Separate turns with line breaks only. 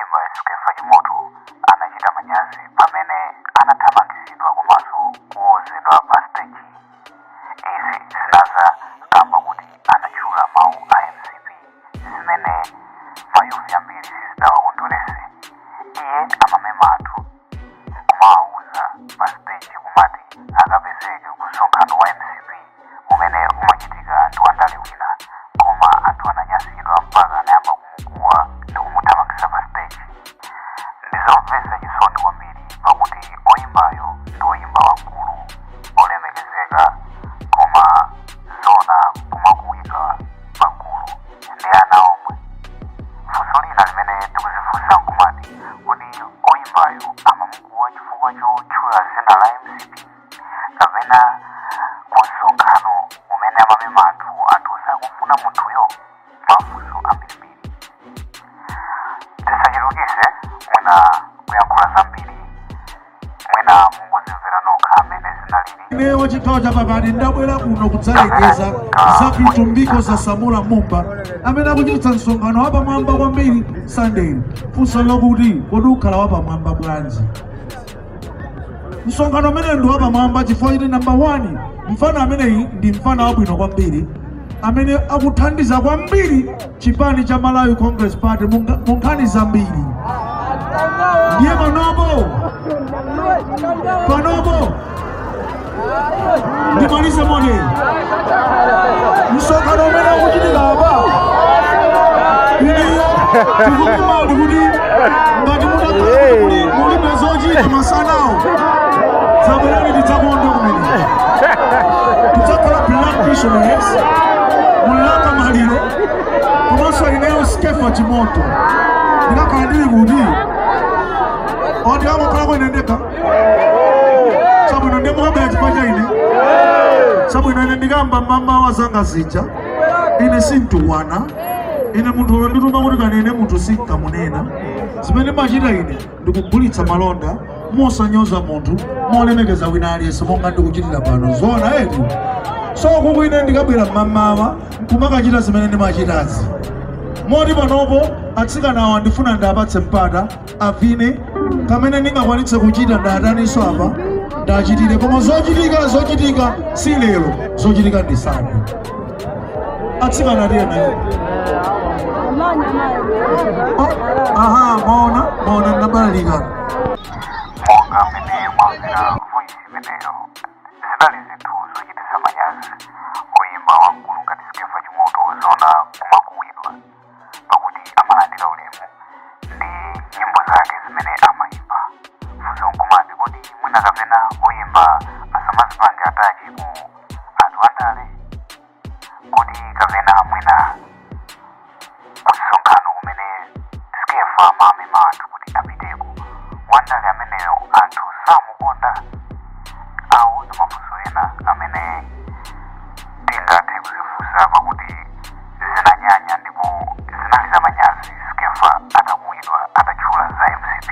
oyimba Skefa Chimoto anachita manyazi pamene anathamangitsidwa komanso kuwozedwa pa stage. Izi zinaza kamba kuti anachula mawu a MCP zimene mayufi ambiri sizidawakondwerese. Iye amamema anthu kumawuza pa stage kumati akapezeke kusonkhano wa MCP umene umachitika ndi wandale wina, koma anthu ananyasidwa mpaka anayamba kumukuwa ndi kumuthamangitsa pa stage. Ndizomvetsa chisoni kwambiri pakuti oyimbayo ndi oyimba wamkulu olemekezeka, koma zona kumakuwidwa pagulu ndi ana omwe. Funso lina limene tikuzifunsa nkumati kuti oyimbayo amamukuwa chifukwa chotchula zina la MCP kapena kusonkhano umene amamema anthu sakufuna munthuyo. Mafunso ambirimbiri. Tisachulukitse mwina kuyankhula zambiri, mwina mungozimvera nokha amene zinalili.
Inewo chikhawo cha pakati ndabwera kuno kudzalekeza za chitumbiko za Samora Mumba amene akuchititsa msonkhano wapamwamba kwambiri Sunday. Funso lokuti kodi ukhala wapamwamba bwanji? Msonkhano umene ndi wapamwamba chifukwa chiti number 1 mfano ameneyi ndi mfano wabwino kwambiri amene akuthandiza kwambiri chipani cha Malawi Congress Party munkhani zambiri. Ndiye panopo ndimalize mone msonkhano umene akuchitika apa ineyo tikukumali kuti ngati mutakhala mulibe zochita masanawo zabwerani tidzakonda kumene tidzakhala black missionaries mulaka maliro komanso ineyo Skefa Chimoto ndikakhala ndili kuti oti amakhala kwenendeka sabwino ndimukabela chipanja ine sabwino ine ndikamba mama wazanga zija ine sintuwana ine munthu ulo ndituma kuti kanene munthu sinkamunena zimene machita ine ndikugulitsa malonda mosanyoza munthu molemekeza wina aliyense monga ndikuchitira pano zona eti. So kuku ine ndikabwera mmamawa kumakachita zimene ndimachitazi moti panopo atsikanawa ndifuna ndapatse mpata avine kamene ndingakwanitse kuchita ndadaniso apa ndachitire, koma zochitika si lero, zochitika ndi Sunday. Atsikana ndiye nayo maona ndabalalika
monga mmene mwamvera voice imeneyo. Zinali zinthu zochititsa manyazi. Oyimba wamkulu ngati Skefa Chimoto zona kumakuwidwa pakuti amalandira ulemu ndi nyimbo zake zimene amayimba. Funso nkumati kodi mwina kapena oyimba asamazipange atachi ku anthu andale, kodi kapena mwina kusonkhano kumene Skefa amamema anthu kuti apiteko wandale ameneyo anthu samukonda. Awo ndi mafunso ena amene tingathe kuzifunsa pakuti zinanyanya ndipo zinali zamanyazi Skefa atakuwidwa atatchula za MCP.